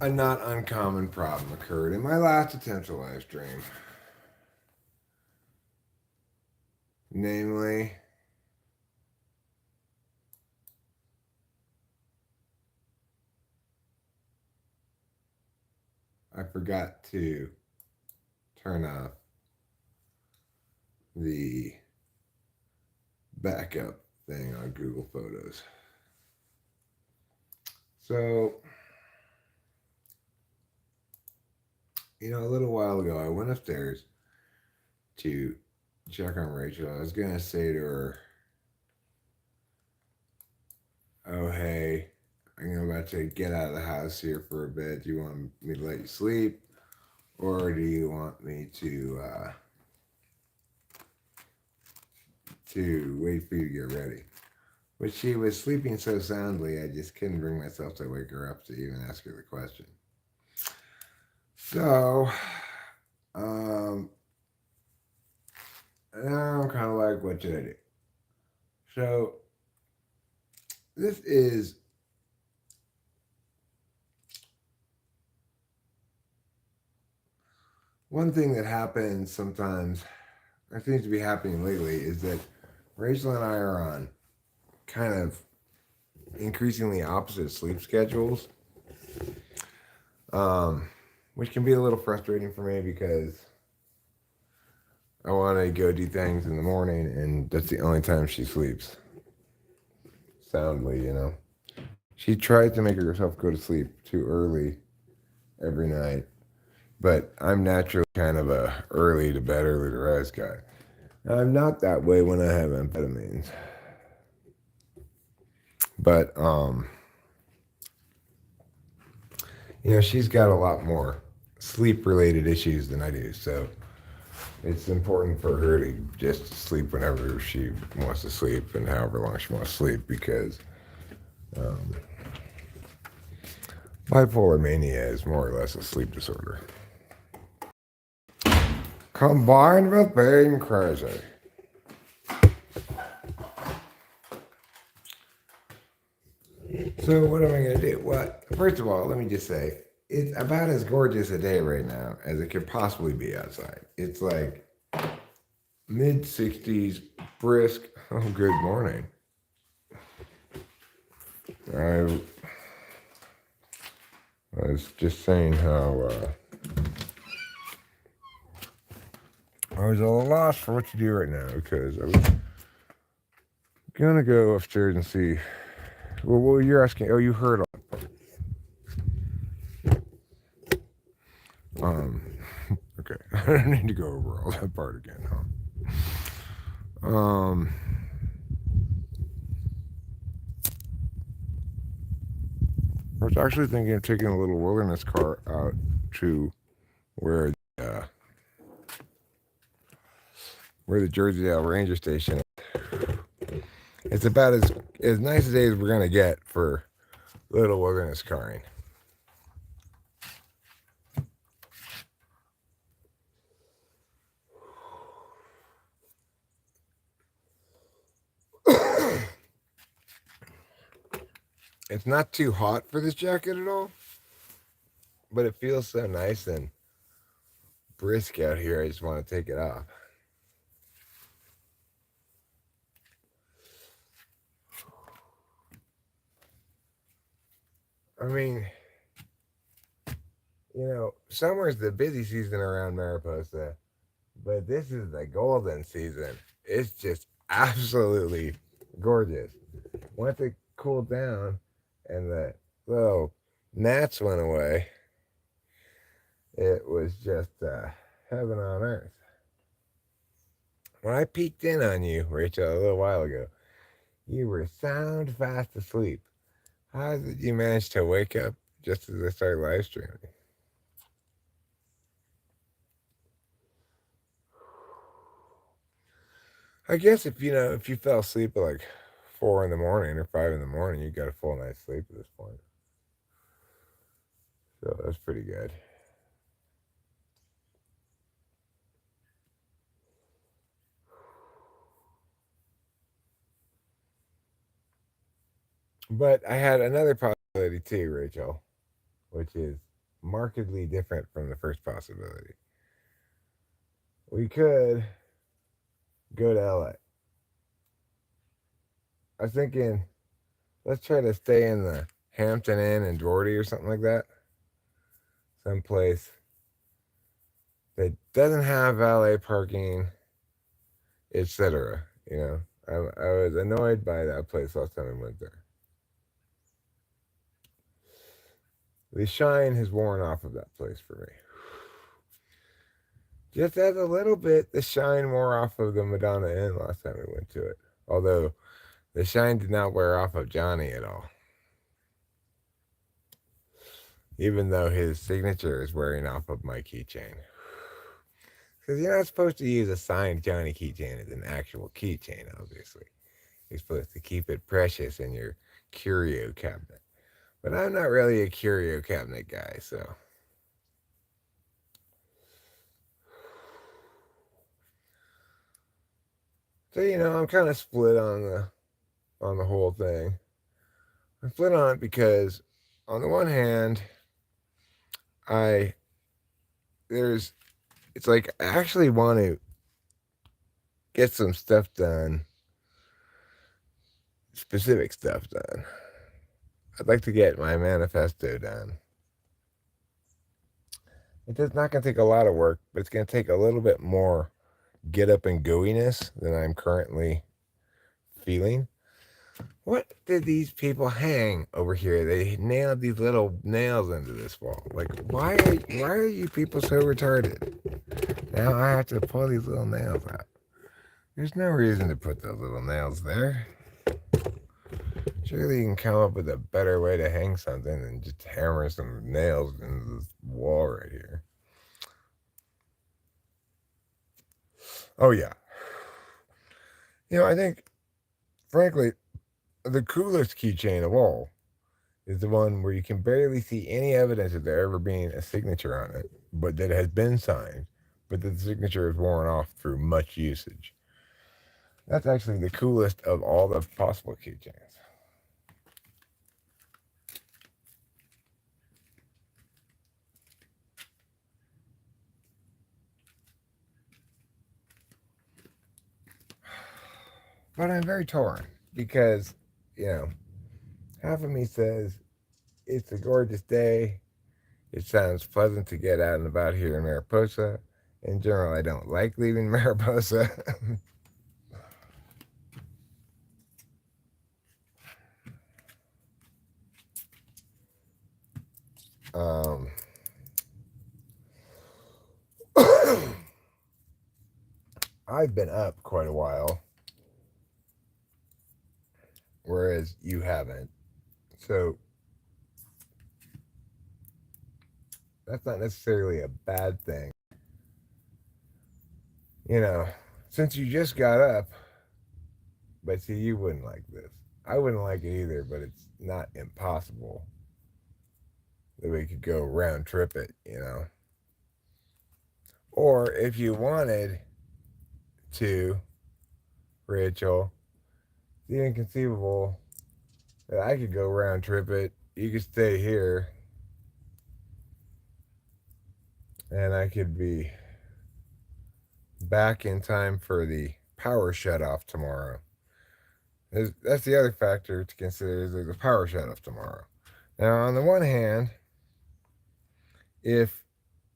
a not uncommon problem occurred in my last attempt to live stream. Namely, I forgot to turn off the backup thing on Google Photos. So, a little while ago, I went upstairs to check on Rachel. I was going to say to her, oh, hey, I'm about to get out of the house here for a bit. Do you want me to let you sleep? Or do you want me to wait for you to get ready? But she was sleeping so soundly, I just couldn't bring myself to wake her up to even ask her the question. So, now I'm kind of like, what should I do? So, this is one thing that happens sometimes, or seems to be happening lately, is that Rachel and I are on kind of increasingly opposite sleep schedules, um, which can be a little frustrating for me because I want to go do things in the morning, and that's the only time she sleeps soundly. She tries to make herself go to sleep too early every night, but I'm naturally kind of a early to bed, early to rise guy. I'm not that way when I have amphetamines, but she's got a lot more sleep related issues than I do, so it's important for her to just sleep whenever she wants to sleep and however long she wants to sleep because um, bipolar mania is more or less a sleep disorder combined with being crazy. So what am I going to do? Well, first of all, let me just say it's about as gorgeous a day right now as it could possibly be outside. It's like mid 60s, brisk. Oh, good morning. I was just saying how I was at a loss for what to do right now because I was gonna go upstairs and see. Well, what you're asking? Oh, you heard all. Um, okay, I don't need to go over all that part again, huh? I was actually thinking of taking a little wilderness car out to where uh, where the Jersey Ranger Station is. It's about as nice a day as we're gonna get for little wilderness carring. It's not too hot for this jacket at all, but it feels so nice and brisk out here. I just want to take it off. I mean, summer's the busy season around Mariposa, but this is the golden season. It's just absolutely gorgeous. Once it cooled down and the little gnats went away, it was just heaven on earth. When I peeked in on you, Rachel, a little while ago, you were sound fast asleep. How did you manage to wake up just as I started live streaming? I guess if you fell asleep at like 4 in the morning or 5 in the morning, you got a full night's sleep at this point. So that's pretty good. But I had another possibility too, Rachel, which is markedly different from the first possibility. We could go to LA. I was thinking, let's try to stay in the Hampton Inn in Doherty or something like that. Someplace that doesn't have valet parking, etc. I was annoyed by that place last time I went there. The shine has worn off of that place for me. Just as a little bit, the shine wore off of the Madonna Inn last time we went to it. Although the shine did not wear off of Johnny at all. Even though his signature is wearing off of my keychain. Because you're not supposed to use a signed Johnny keychain as an actual keychain, obviously. You're supposed to keep it precious in your curio cabinet. But I'm not really a curio cabinet guy, so. So I'm kind of split on the whole thing. I'm split on it because, on the one hand, I there's it's like I actually want to get some stuff done, specific stuff done. I'd like to get my manifesto done. It's not going to take a lot of work, but it's going to take a little bit more get up and goiness than I'm currently feeling. What did these people hang over here? They nailed these little nails into this wall. Like, why are you people so retarded? Now I have to pull these little nails out. There's no reason to put those little nails there. Surely you can come up with a better way to hang something than just hammer some nails into this wall right here. Oh, yeah. I think, frankly, the coolest keychain of all is the one where you can barely see any evidence of there ever being a signature on it, but that it has been signed, but that the signature is worn off through much usage. That's actually the coolest of all the possible keychains. But I'm very torn because, half of me says it's a gorgeous day. It sounds pleasant to get out and about here in Mariposa. In general, I don't like leaving Mariposa. um, I've been up quite a while, whereas you haven't. So that's not necessarily a bad thing. Since you just got up, but see, you wouldn't like this. I wouldn't like it either, but it's not impossible that we could go round trip it. Or if you wanted to, Rachel, it's even conceivable that I could go round trip it. You could stay here, and I could be back in time for the power shut off tomorrow. That's the other factor to consider is there's a power shut off tomorrow. Now, on the one hand, if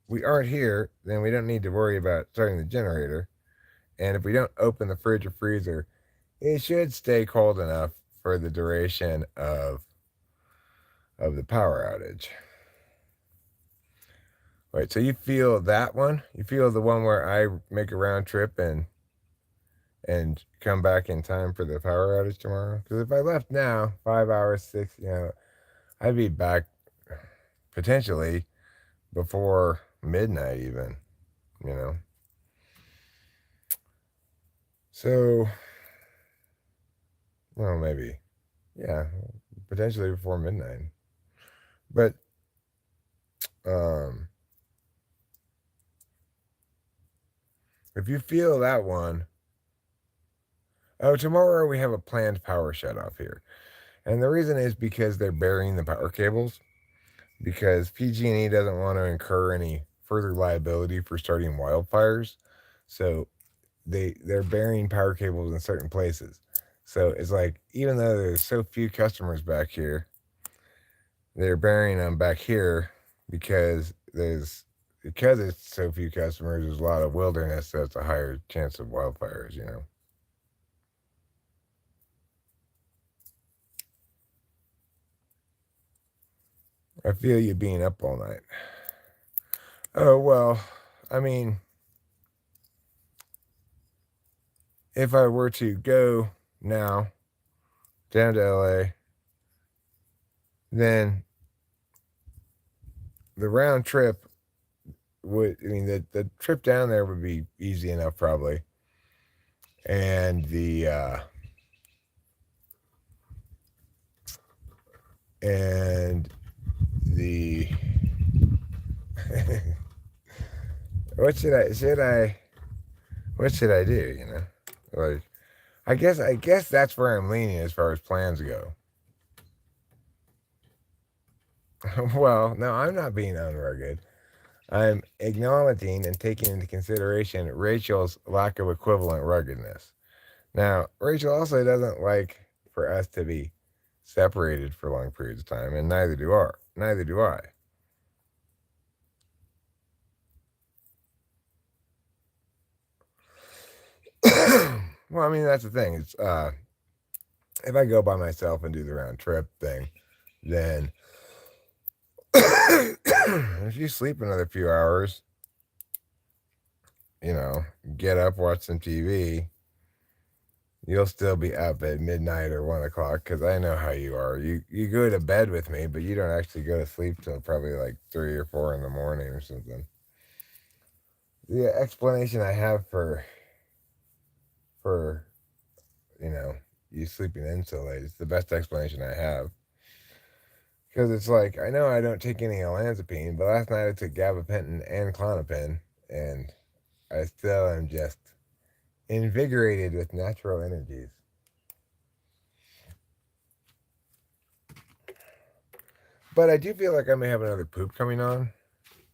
we aren't here, then we don't need to worry about starting the generator. And if we don't open the fridge or freezer, it should stay cold enough for the duration of the power outage. Right, so you feel that one? You feel the one where I make a round trip and come back in time for the power outage tomorrow? Because if I left now, 5 hours, 6, I'd be back potentially before midnight even, you know? So, well, maybe. Yeah, potentially before midnight. But, if you feel that one, oh, tomorrow we have a planned power shut off here. And the reason is because they're burying the power cables. because PG&E doesn't want to incur any further liability for starting wildfires. So they're burying power cables in certain places. So it's like, even though there's so few customers back here, they're burying them back here because it's so few customers, there's a lot of wilderness, so it's a higher chance of wildfires, you know. I feel you being up all night. Oh, well, I mean, if I were to go now down to LA, then the round trip the trip down there would be easy enough, probably. And and the what should I do, you know? Like, I guess that's where I'm leaning as far as plans go. Well, no, I'm not being unrugged. I'm acknowledging and taking into consideration Rachel's lack of equivalent ruggedness. Now, Rachel also doesn't like for us to be separated for long periods of time, and neither do I. Neither do I. Well, I mean, that's the thing. It's if I go by myself and do the round trip thing, then if you sleep another few hours, you know, get up, watch some TV, you'll still be up at midnight or 1 o'clock, because I know how you are. You go to bed with me, but you don't actually go to sleep till probably like 3 or 4 in the morning or something. The explanation I have for you know, you sleeping in so late, it's the best explanation I have. Because it's like, I know I don't take any olanzapine, but last night I took gabapentin and Klonopin, and I still am just invigorated with natural energies. But I do feel like I may have another poop coming on.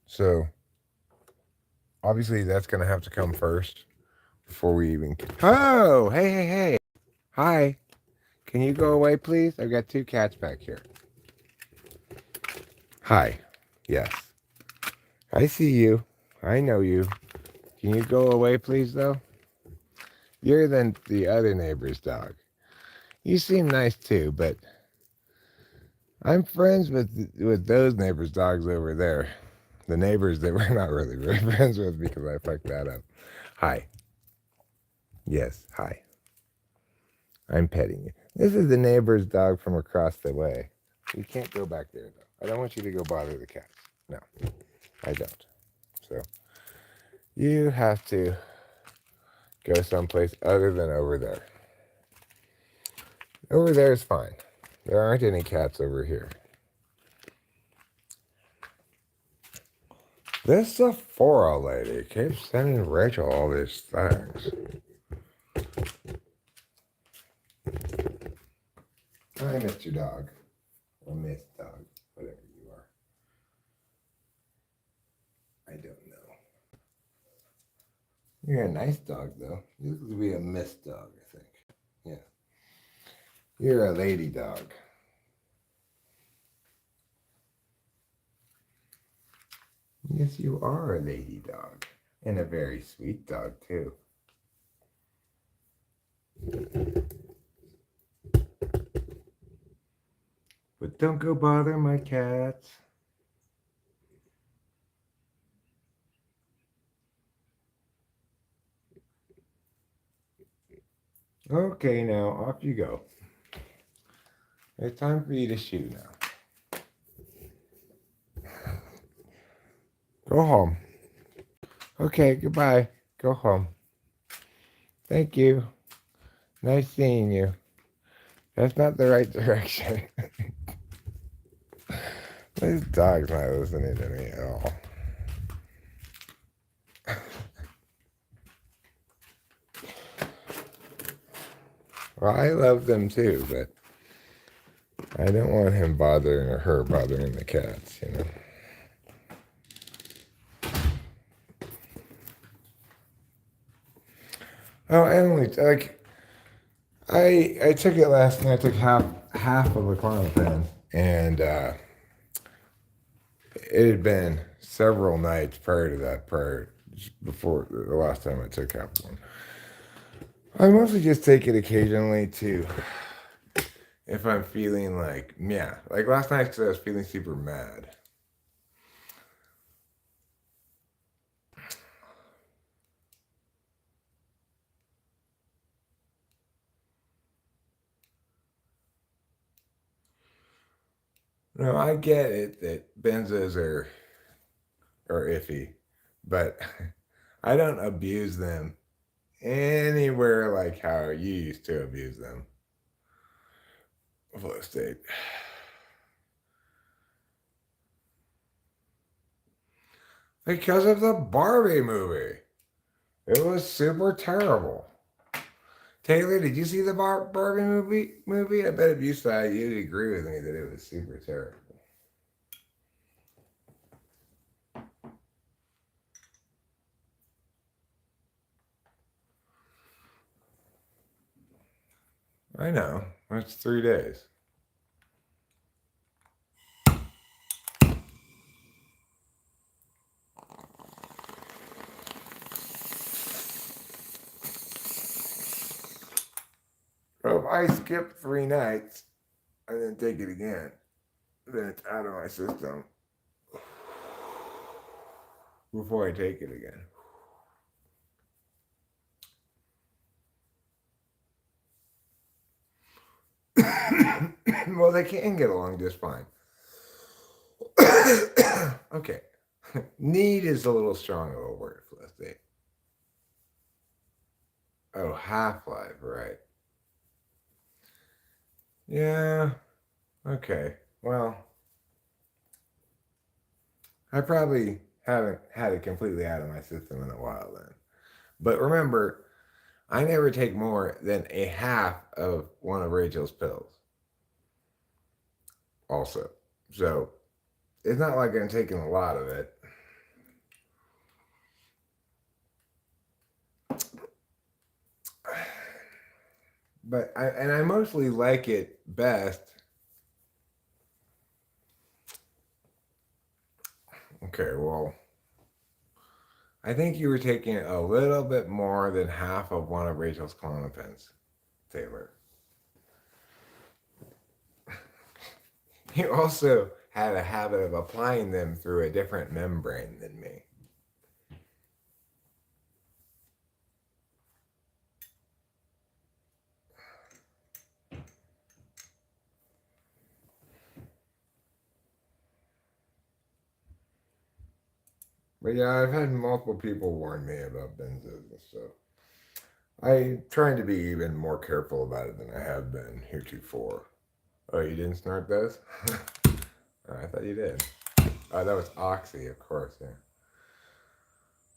So obviously that's going to have to come first before we even. Oh, hey. Hi. Can you go away, please? I've got 2 cats back here. Hi. Yes. I see you. I know you. Can you go away, please, though? You're the other neighbor's dog. You seem nice too, but I'm friends with those neighbors' dogs over there. The neighbors that we're not really friends with because I fucked that up. Hi. Yes, hi. I'm petting you. This is the neighbor's dog from across the way. You can't go back there, though. I don't want you to go bother the cats. No, I don't. So you have to go someplace other than over there. Over there is fine. There aren't any cats over here. This Sephora lady keeps sending Rachel all these things. I missed your dog. Or Miss Dog. Whatever you are. I don't know. You're a nice dog, though. You look to be a Miss Dog, I think. Yeah. You're a lady dog. Yes, you are a lady dog. And a very sweet dog, too. But don't go bother my cats. Okay, now, off you go. It's time for you to shoot now. Go home. Okay, goodbye. Go home. Thank you. Nice seeing you. That's not the right direction. This dog's not listening to me at all. Well, I love them too, but I don't want him bothering or her bothering the cats, you know. Oh, Emily, like I took it last night. I took half of a Klonopin, and it had been several nights prior to that, before the last time I took half one. I mostly just take it occasionally to if I'm feeling like, yeah, like last night because I was feeling super mad. No, I get it that benzos are iffy, but I don't abuse them anywhere like how you used to abuse them. Flow state. Because of the Barbie movie. It was super terrible. Taylor, did you see the Barbie movie? I bet if you saw it, you'd agree with me that it was super terrible. I know. That's 3 days. So if I skip 3 nights and then take it again, then it's out of my system before I take it again. Well, they can get along just fine. Okay. Need is a little strong of a word for this thing. Oh, half-life, right. Yeah. Okay. Well, I probably haven't had it completely out of my system in a while then. But remember, I never take more than a half of one of Rachel's pills, also. So it's not like I'm taking a lot of it. But I mostly like it best. Okay, well, I think you were taking a little bit more than half of one of Rachel's Klonopins, Taylor. You also had a habit of applying them through a different membrane than me. But yeah, I've had multiple people warn me about benzos and stuff. I'm trying to be even more careful about it than I have been heretofore. Oh, you didn't snort those? Oh, I thought you did. Oh, that was Oxy, of course, yeah.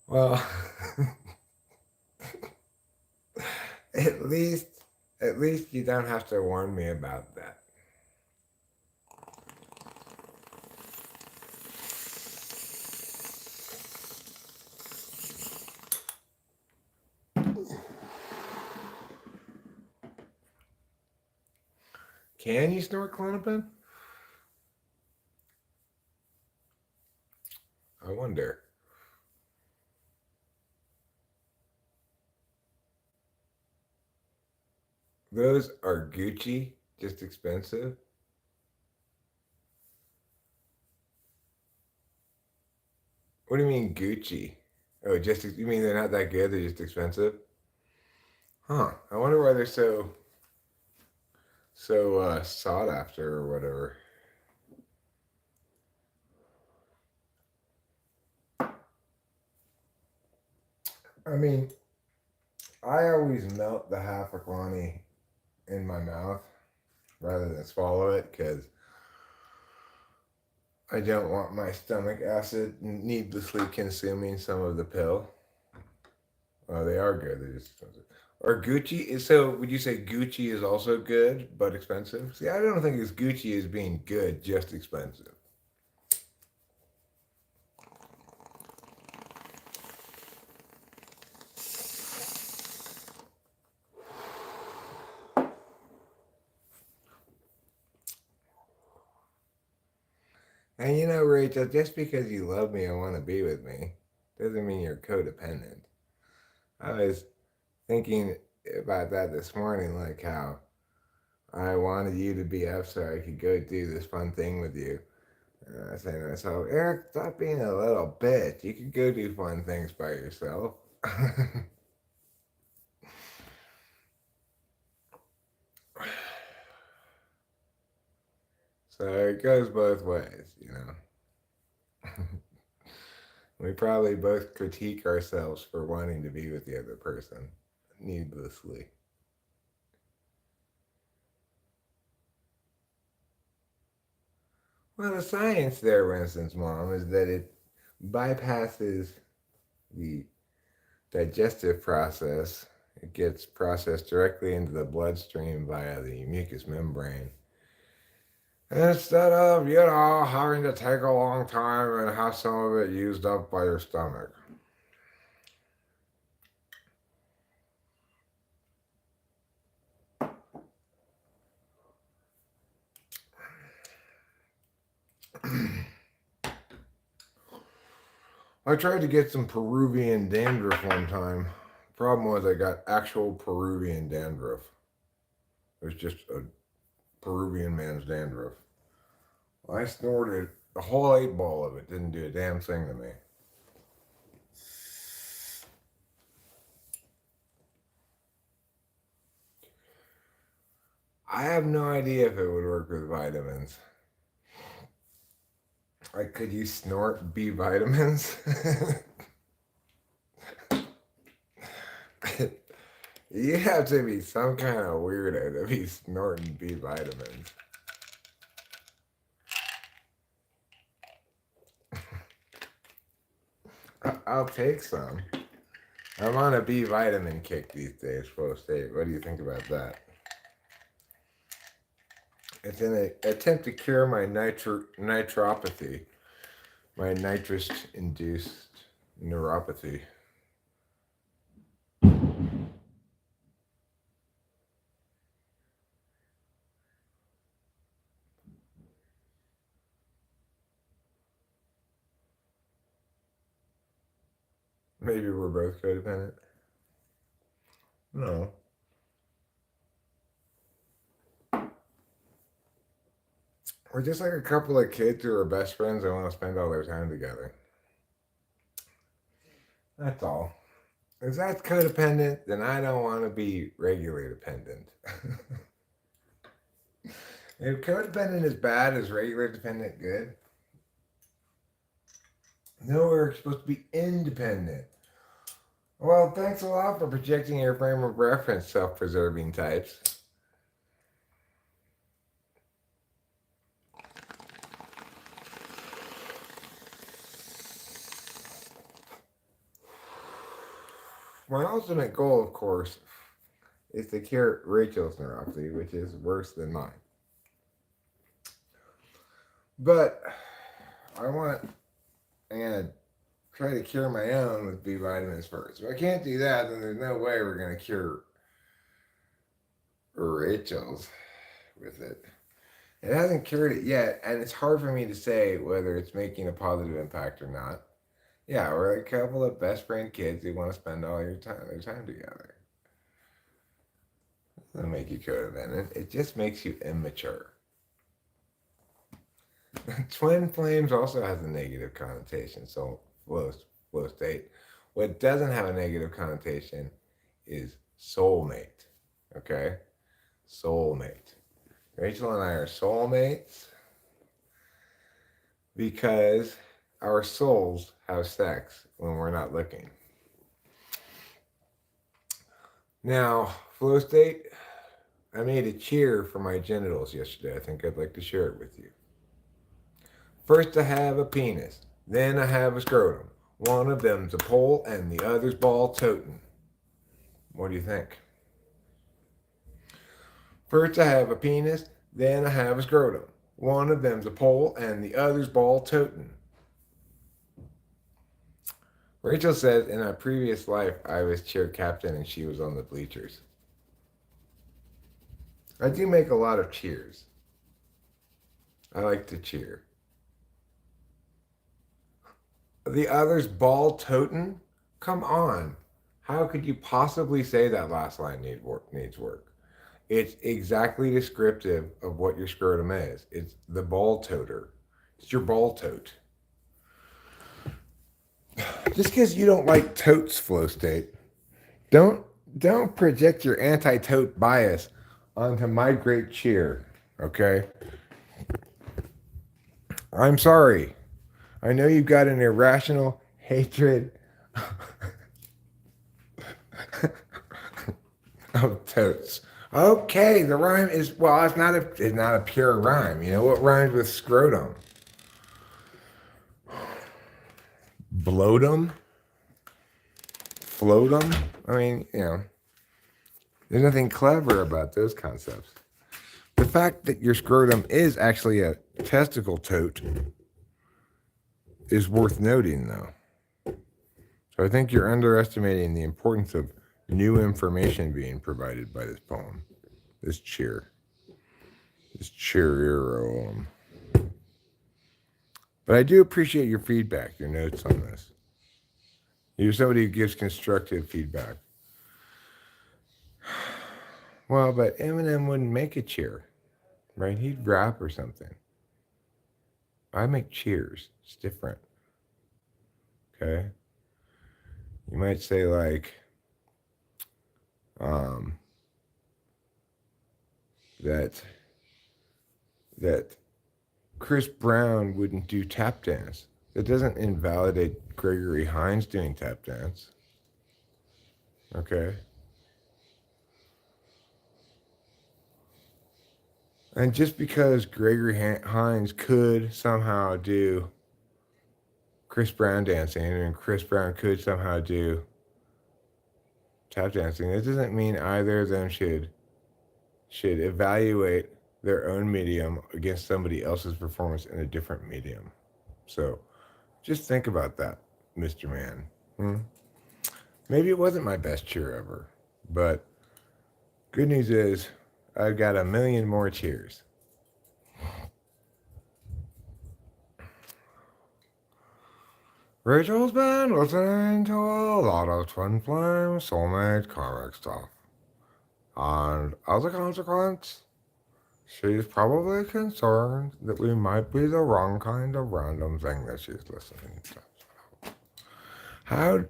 Well, at least, at least you don't have to warn me about that. Can you snort Klonopin? I wonder. Those are Gucci, just expensive. What do you mean Gucci? Oh, just you mean they're not that good? They're just expensive? Huh? I wonder why they're so sought after or whatever. I mean, I always melt the half a Klonopin in my mouth rather than swallow it because I don't want my stomach acid needlessly consuming some of the pill. Oh, they are good. They're just expensive. Or Gucci? So would you say Gucci is also good but expensive? See, I don't think it's Gucci as being good, just expensive. And you know, Rachel, just because you love me and want to be with me doesn't mean you're codependent. I was thinking about that this morning, like how I wanted you to be up so I could go do this fun thing with you. And I was saying to myself, Eric, stop being a little bitch. You can go do fun things by yourself. So it goes both ways, you know. We probably both critique ourselves for wanting to be with the other person needlessly. Well, the science there, for instance, Mom, is that it bypasses the digestive process. It gets processed directly into the bloodstream via the mucous membrane. Instead of, you know, having to take a long time and have some of it used up by your stomach. I tried to get some Peruvian dandruff one time. Problem was, I got actual Peruvian dandruff. It was just a Peruvian man's dandruff. I snorted the whole 8 ball of it. Didn't do a damn thing to me. I have no idea if it would work with vitamins. Like, could you snort B vitamins? You have to be some kind of weirdo to be snorting B vitamins. I'll take some. I'm on a B vitamin kick these days, full state. What do you think about that? It's an attempt to cure my nitropathy, my nitrous-induced neuropathy. Maybe we're both codependent. No. We're just like a couple of kids who are best friends and want to spend all their time together. That's all. If that's codependent, then I don't want to be regular dependent. If codependent is bad, is regular dependent good? No, we're supposed to be independent. Well, thanks a lot for projecting your frame of reference, self-preserving types. My ultimate goal, of course, is to cure Rachel's neuropathy, which is worse than mine. But I'm gonna try to cure my own with B vitamins first. If I can't do that, then there's no way we're gonna cure Rachel's with it. It hasn't cured it yet, and it's hard for me to say whether it's making a positive impact or not. Yeah, we're a couple of best friend kids who want to spend all their time together. It doesn't make you codependent. It just makes you immature. Twin flames also has a negative connotation, so flow state. What doesn't have a negative connotation is soulmate. Okay? Soulmate. Rachel and I are soulmates because our souls have sex when we're not looking. Now, flow state, I made a cheer for my genitals yesterday. I think I'd like to share it with you. First, I have a penis. Then I have a scrotum. One of them's a pole and the other's ball toting. What do you think? First I have a penis, then I have a scrotum. One of them's a pole and the other's ball toting. Rachel said in a previous life I was cheer captain and she was on the bleachers. I do make a lot of cheers. I like to cheer. The other's ball toting? Come on. How could you possibly say that last line needs work? It's exactly descriptive of what your scrotum is. It's the ball toter. It's your ball tote. Just because you don't like totes, Flow State, don't project your anti-tote bias onto my great cheer. Okay? I'm sorry. I know you've got an irrational hatred of totes. Okay, the rhyme is it's not a pure rhyme. You know what rhymes with scrotum? Bloatum? Floatum? I mean, there's nothing clever about those concepts. The fact that your scrotum is actually a testicle tote is worth noting, though. So I think you're underestimating the importance of new information being provided by this poem, this cheer, this cheerio. But I do appreciate your feedback, your notes on this. You're somebody who gives constructive feedback. Well, but Eminem wouldn't make a cheer, right? He'd rap or something. I make cheers. It's different. Okay? You might say like, that Chris Brown wouldn't do tap dance. That doesn't invalidate Gregory Hines doing tap dance. Okay? And just because Gregory Hines could somehow do Chris Brown dancing and Chris Brown could somehow do tap dancing, that doesn't mean either of them should evaluate their own medium against somebody else's performance in a different medium. So just think about that, Mr. Man. Maybe it wasn't my best cheer ever, but good news is I've got a million more cheers. Rachel's been listening to a lot of Twin Flame soulmate comic stuff. And as a consequence, she's probably concerned that we might be the wrong kind of random thing that she's listening to. How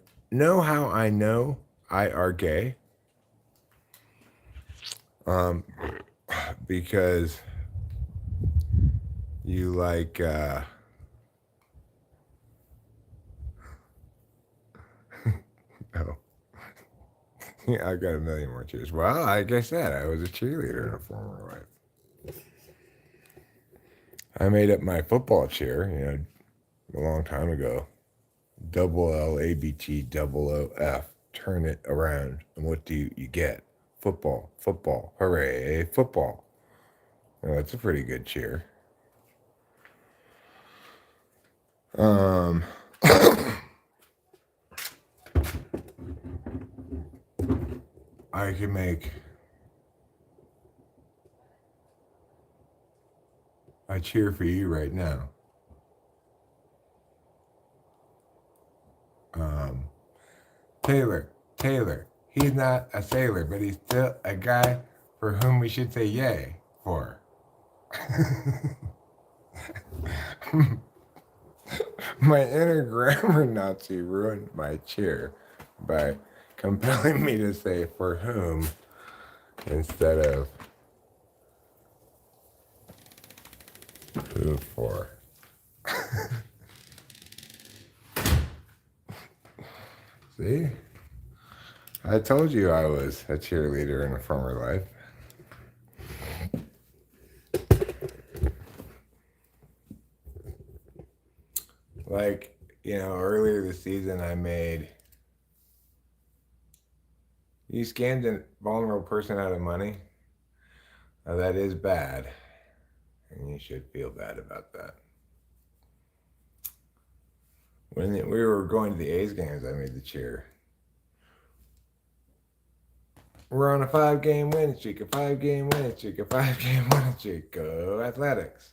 I know I are gay? Because you like oh. Yeah, I've got a million more cheers. Well, like I said, I was a cheerleader in a former life. I made up my football cheer, a long time ago. Double L A B T double O F. Turn it around, and what do you get? Football, football, hooray, football. That's a pretty good cheer. I can make a cheer for you right now. Taylor, he's not a sailor, but he's still a guy for whom we should say yay for. My inner grammar Nazi ruined my cheer by compelling me to say for whom instead of who for. See? I told you I was a cheerleader in a former life. Like, earlier this season you scammed a vulnerable person out of money. Now, that is bad, and you should feel bad about that. When we were going to the A's games, I made the cheer. We're on a 5-game winning streak, a 5-game winning streak, a 5-game winning streak. Go Athletics.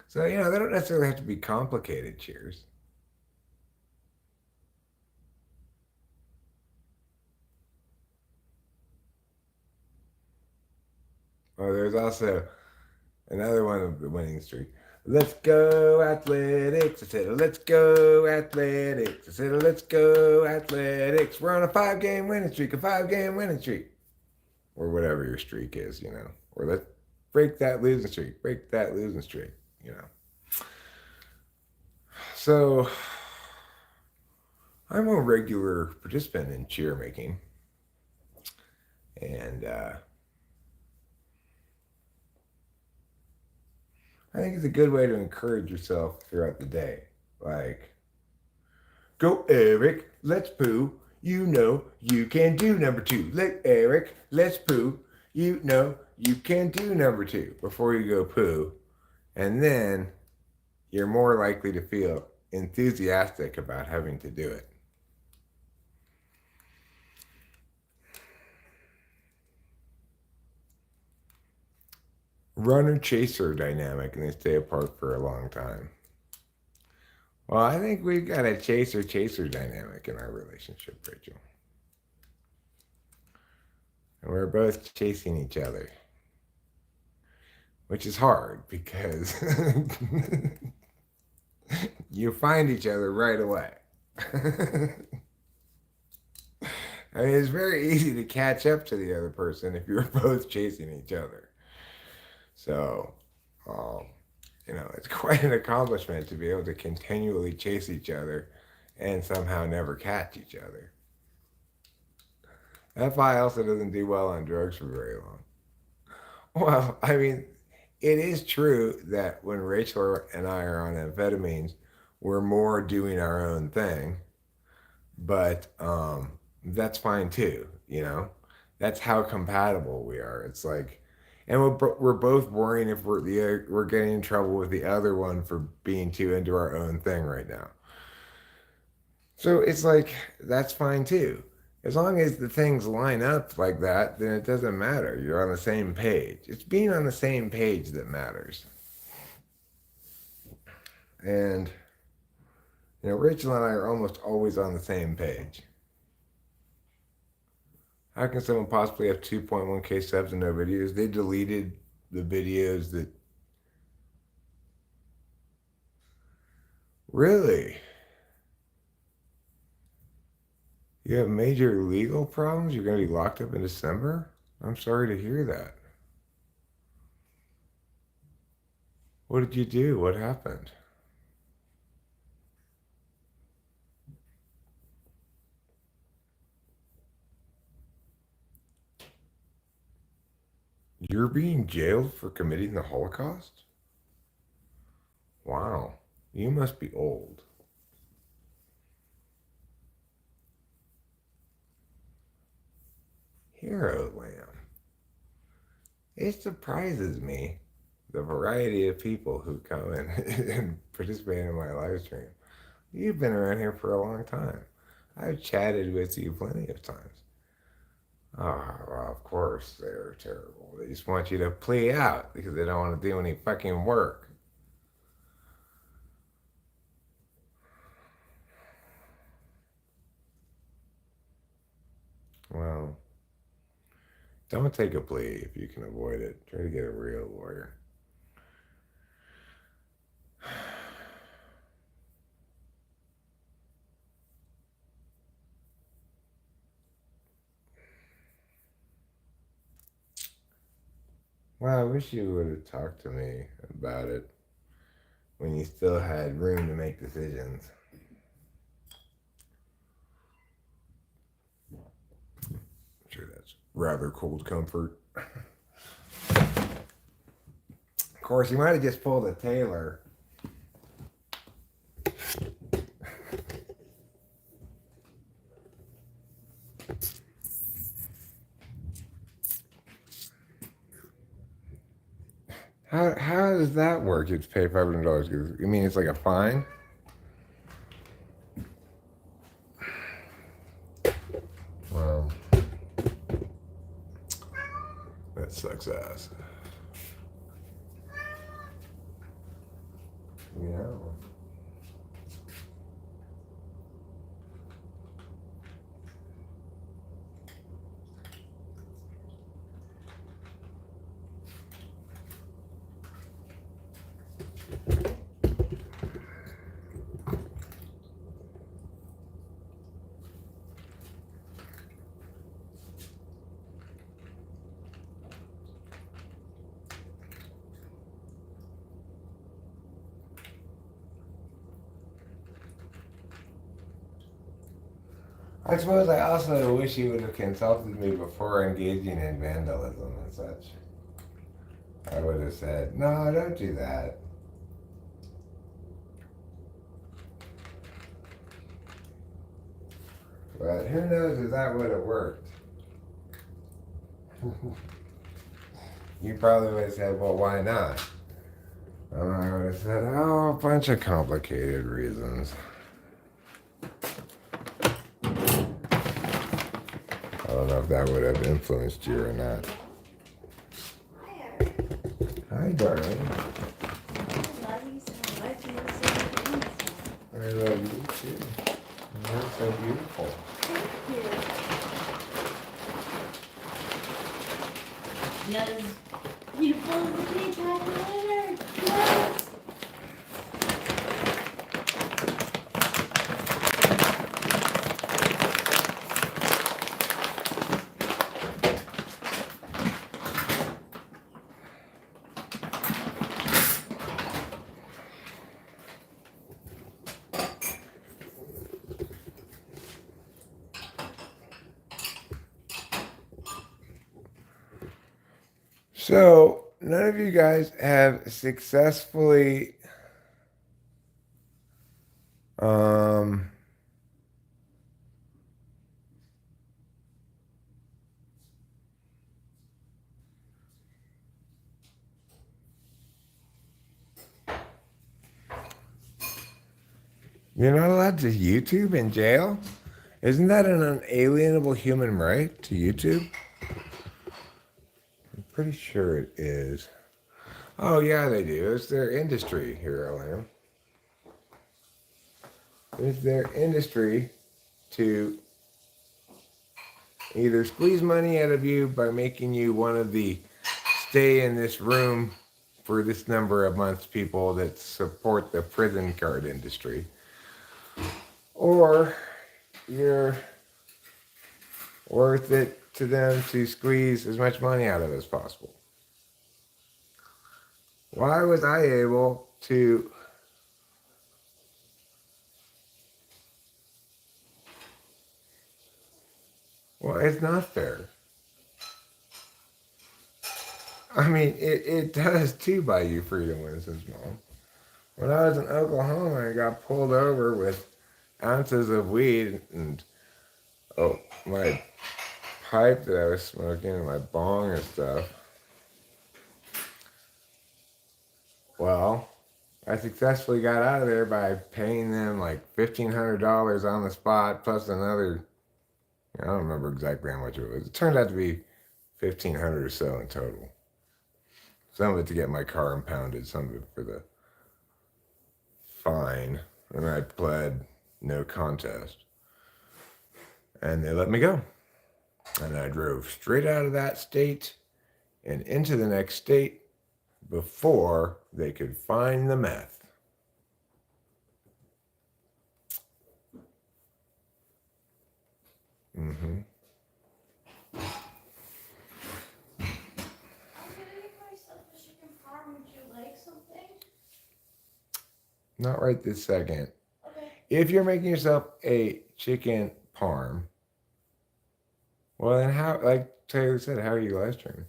So, they don't necessarily have to be complicated cheers. Oh, there's also another one of the winning streak. Let's go Athletics. I said, let's go Athletics. I said, let's go Athletics. We're on a 5-game winning streak, a 5-game winning streak. Or whatever your streak is, Or let's break that losing streak, break that losing streak, So, I'm a regular participant in cheer making. And I think it's a good way to encourage yourself throughout the day. Like, go Eric, let's poo. You can do number 2. Let Eric, let's poo. You can do number 2 before you go poo. And then you're more likely to feel enthusiastic about having to do it. Runner chaser dynamic, and they stay apart for a long time. Well, I think we've got a chaser dynamic in our relationship, Rachel. And we're both chasing each other, which is hard because you find each other right away. I mean, it's very easy to catch up to the other person if you're both chasing each other. So, it's quite an accomplishment to be able to continually chase each other and somehow never catch each other. That guy also doesn't do well on drugs for very long. Well, I mean, it is true that when Rachel and I are on amphetamines, we're more doing our own thing, but that's fine too. That's how compatible we are. It's like, and we're both worrying if we're getting in trouble with the other one for being too into our own thing right now. So it's like, that's fine too. As long as the things line up like that, then it doesn't matter. You're on the same page. It's being on the same page that matters. And, Rachel and I are almost always on the same page. How can someone possibly have 2.1K subs and no videos? They deleted the videos that... Really? You have major legal problems? You're going to be locked up in December? I'm sorry to hear that. What did you do? What happened? You're being jailed for committing the Holocaust? Wow. You must be old. Hero Lamb. It surprises me the variety of people who come and participate in my live stream. You've been around here for a long time. I've chatted with you plenty of times. Oh, well, of course they're terrible. They just want you to plea out because they don't want to do any fucking work. Well, don't take a plea if you can avoid it. Try to get a real lawyer. Well, I wish you would have talked to me about it when you still had room to make decisions. I'm sure that's rather cold comfort. Of course, you might have just pulled a Taylor. that work? You have to pay $500. You mean it's like a fine? Well, that sucks ass. Yeah. I suppose I also wish he would have consulted me before engaging in vandalism and such. I would have said, no, don't do that. But who knows if that would have worked. You probably would have said, well, why not? And I would have said, oh, a bunch of complicated reasons. I don't know if that would have influenced you or not. Hi, darling. I love you too. You're so beautiful. Not as beautiful as the Typology. Yes. So, none of you guys have successfully you're not allowed to YouTube in jail? Isn't that an unalienable human right to YouTube? I'm pretty sure it is. Oh, yeah, they do. It's their industry. Here I am. It's their industry to either squeeze money out of you by making you one of the stay in this room for this number of months people that support the prison card industry, or you're worth it to them to squeeze as much money out of as possible. Why was I able to well, it's not fair. I mean, it does too by you, Freedom Winston's mom. When I was in Oklahoma, I got pulled over with ounces of weed and my pipe that I was smoking and my bong and stuff. Well, I successfully got out of there by paying them like $1,500 on the spot plus another. I don't remember exactly how much it was. It turned out to be $1,500 or so in total. Some of it to get my car impounded, some of it for the fine, and I pled no contest. And they let me go. And I drove straight out of that state and into the next state before they could find the meth. Mm-hmm. Not right this second. Okay. If you're making yourself a chicken parm, well then how, like Taylor said, how are you live streaming?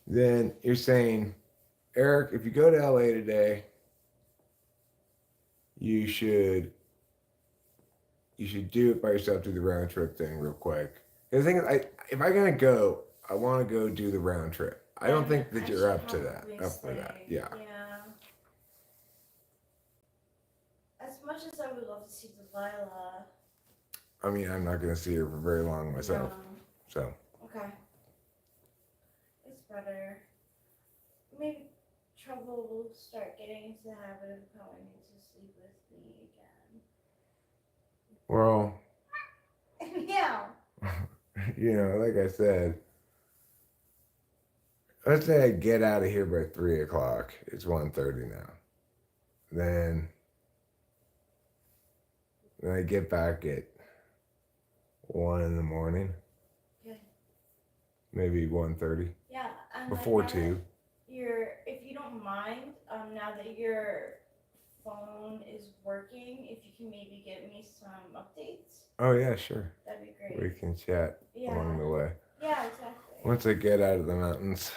Then you're saying, Eric, if you go to LA today, you should do it by yourself, do the round trip thing real quick. The thing is, if I'm gonna go, I want to go do the round trip. I don't then think that I you're should up to that. probably Up for that. stay. Yeah. Yeah. As much as I would love to see Delilah. I mean, I'm not gonna see her for very long myself. No. So. Okay. It's better. Maybe Trouble will start getting into the habit of coming to sleep with me Well. again. Meow. You know, like I said, let's say I get out of here by 3 o'clock. It's 1:30 now. Then I get back at 1 in the morning. Okay. Maybe 1:30. Yeah. And Before like 2. if you don't mind, now that your phone is working, if you can maybe give me some updates, Oh yeah, sure. that'd be great. We can chat along the way. Yeah, exactly. Once I get out of the mountains.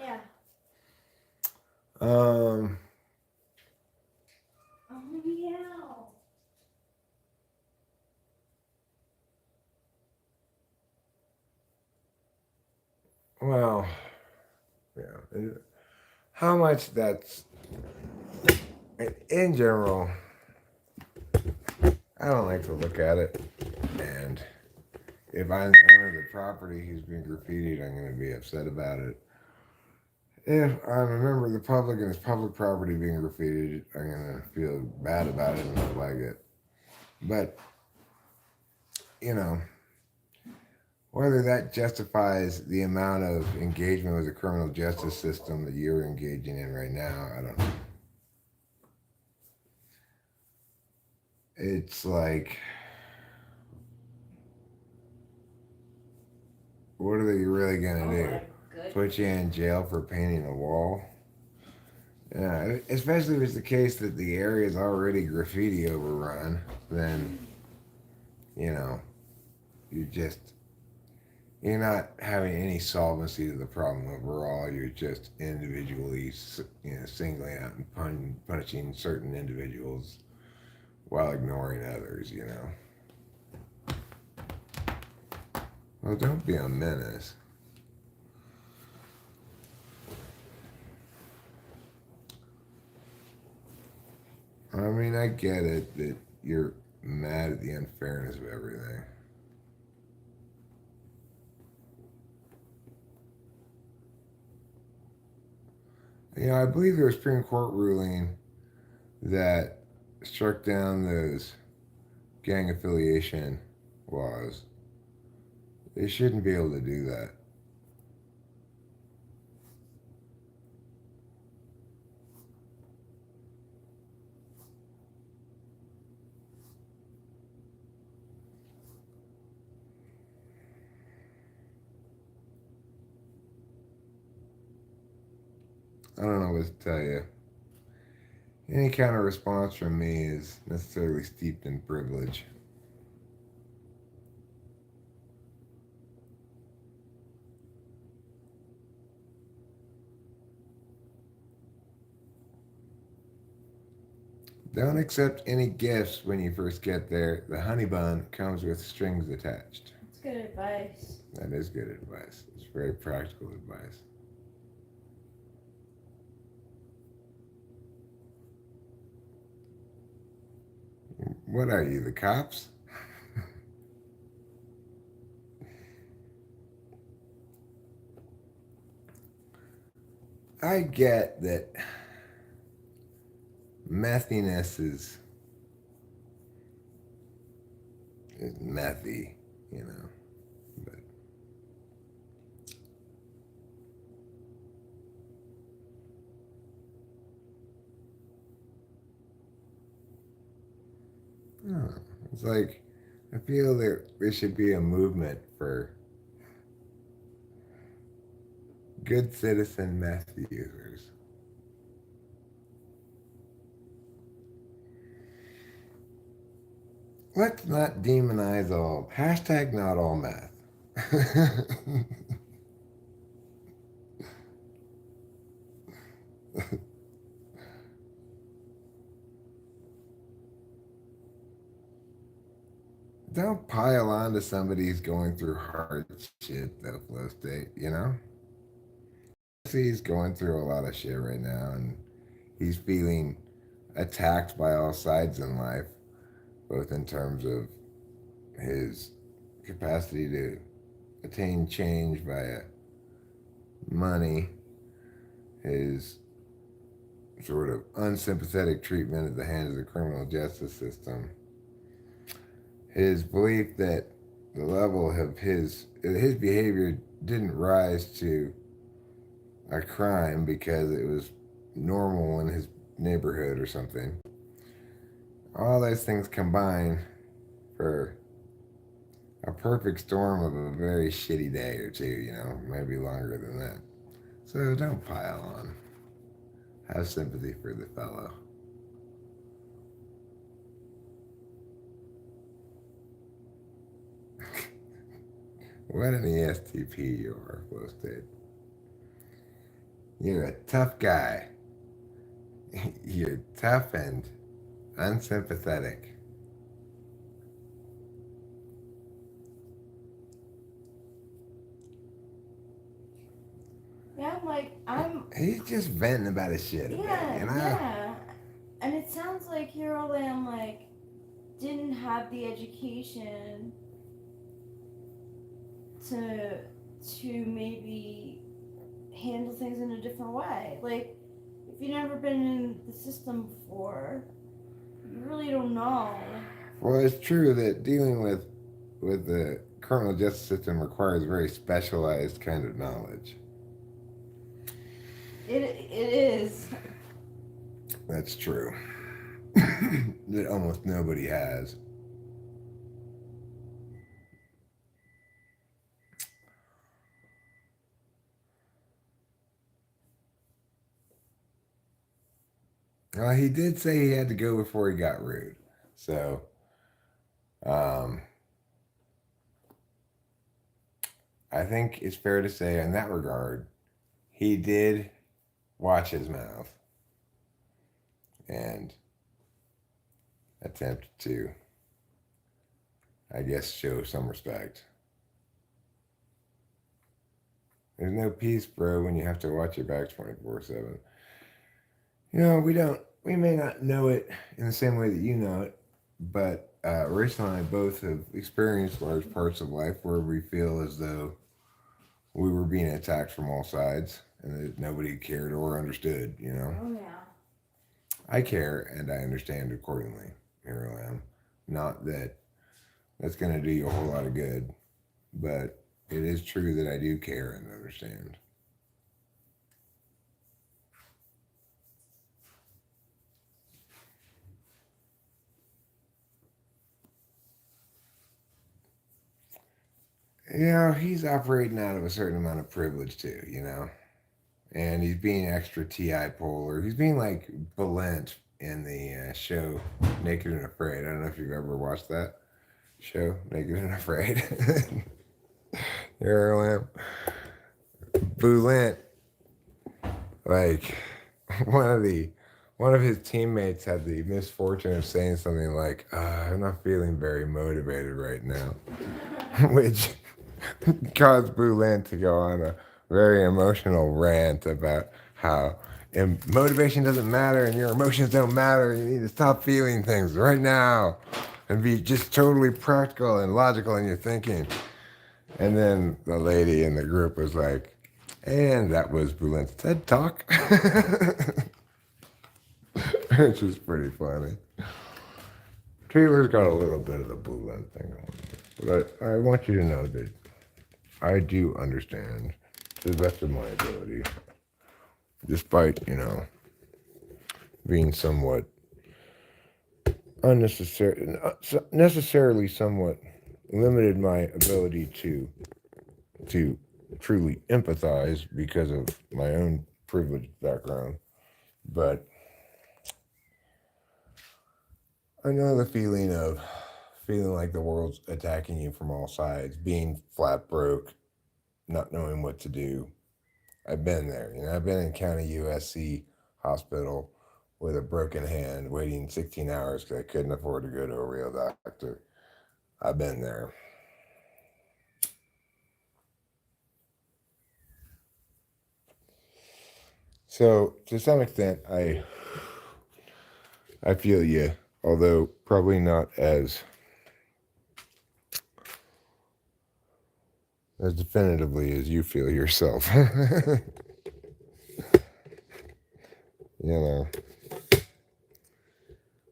Yeah. Um. Oh, meow. Well, yeah. How much that's in general, I don't like to look at it. And if I'm owner of the property who's been graffitied, I'm going to be upset about it. If I'm a member of the public and it's public property being graffitied, I'm going to feel bad about it and not like it. But, you know, whether that justifies the amount of engagement with the criminal justice system that you're engaging in right now, I don't know. It's like, what are they really going to do? Put you in jail for painting a wall? Yeah, especially if it's the case that the area is already graffiti overrun, then, you know, you're not having any solvency to the problem overall. You're just individually, singling out and punishing certain individuals while ignoring others, Well, don't be a menace. I mean, I get it that you're mad at the unfairness of everything. I believe there was a Supreme Court ruling that struck down those gang affiliation laws. They shouldn't be able to do that. I don't know what to tell you. Any kind of response from me is necessarily steeped in privilege. Don't accept any gifts when you first get there. The honey bun comes with strings attached. That's good advice. That is good advice. It's very practical advice. What are you, the cops? I get that methiness is methy, but it's like I feel that there should be a movement for good citizen meth users. Let's not demonize all. Hashtag not all meth. Don't pile on to somebody who's going through hardship, though, Flow State, obviously he's going through a lot of shit right now, and he's feeling attacked by all sides in life, both in terms of his capacity to attain change via money, his sort of unsympathetic treatment at the hands of the criminal justice system, his belief that the level of his behavior didn't rise to a crime because it was normal in his neighborhood or something. All those things combine for a perfect storm of a very shitty day or two, maybe longer than that. So don't pile on. Have sympathy for the fellow. What an ESTP you are, Flow State. You're a tough guy. You're tough and unsympathetic. Yeah, He's just venting about his shit. Yeah, Bit, yeah. And it sounds like Hero Lamb, didn't have the education to maybe handle things in a different way. Like, if you've never been in the system before, you really don't know. Well, it's true that dealing with the criminal justice system requires very specialized kind of knowledge. It is. That's true. That almost nobody has. Well, he did say he had to go before he got rude. So, I think it's fair to say in that regard, he did watch his mouth and attempt to, I guess, show some respect. There's no peace, bro, when you have to watch your back 24/7. We may not know it in the same way that you know it, but Rachel and I both have experienced large parts of life where we feel as though we were being attacked from all sides and that nobody cared or understood, Oh, yeah. I care and I understand accordingly. Here I am. Not that that's going to do you a whole lot of good, but it is true that I do care and understand. He's operating out of a certain amount of privilege too, and he's being extra TI polar. He's being like Belent in the show Naked and Afraid. I don't know if you've ever watched that show, Naked and Afraid. Here I am. Belent, like one of his teammates had the misfortune of saying something like, "I'm not feeling very motivated right now," which caused Boulin to go on a very emotional rant about how motivation doesn't matter and your emotions don't matter. You need to stop feeling things right now and be just totally practical and logical in your thinking. And then the lady in the group was like, and that was Boulin's TED Talk. Which is pretty funny. Taylor's got a little bit of the Boulin thing on. But I want you to know that I do understand to the best of my ability, despite, being somewhat necessarily somewhat limited my ability to truly empathize because of my own privileged background. But I know the feeling of feeling like the world's attacking you from all sides, being flat broke, not knowing what to do. I've been there. I've been in County USC hospital with a broken hand, waiting 16 hours because I couldn't afford to go to a real doctor. I've been there. So to some extent, I feel you, although probably not as definitively as you feel yourself. You know,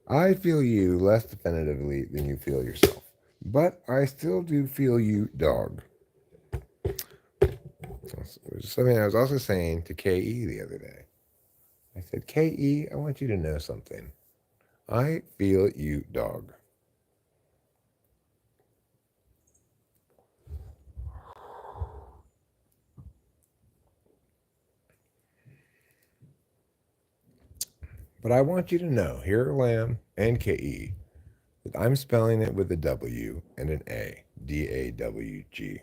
I feel you less definitively than you feel yourself, but I still do feel you, dog. Something I was also saying to KE the other day. I said, KE, I want you to know something. I feel you, dog. But I want you to know, here, Lamb and KE, that I'm spelling it with a W and an A. DAWG.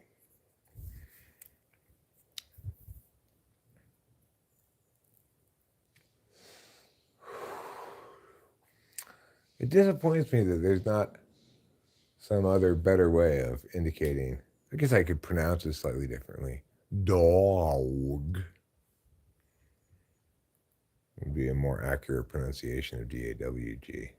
It disappoints me that there's not some other better way of indicating. I guess I could pronounce it slightly differently. Dog would be a more accurate pronunciation of DAWG.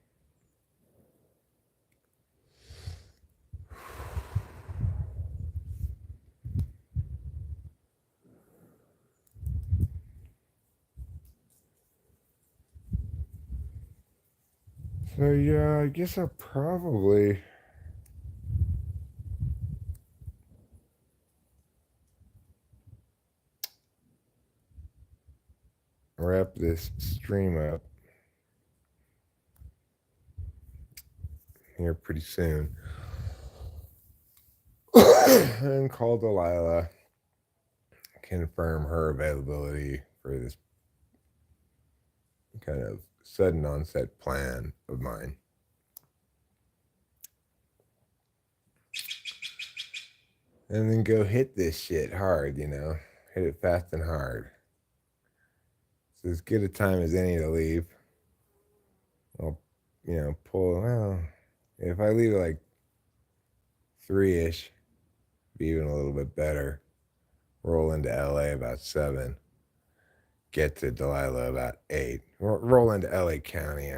So yeah, I guess I'll probably wrap this stream up here pretty soon and call Delilah, confirm her availability for this kind of sudden onset plan of mine. And then go hit this shit hard, hit it fast and hard. It's as good a time as any to leave. I'll, pull, well, if I leave at like 3-ish, be even a little bit better. Roll into LA about 7. Get to Delilah about 8. Roll into LA County,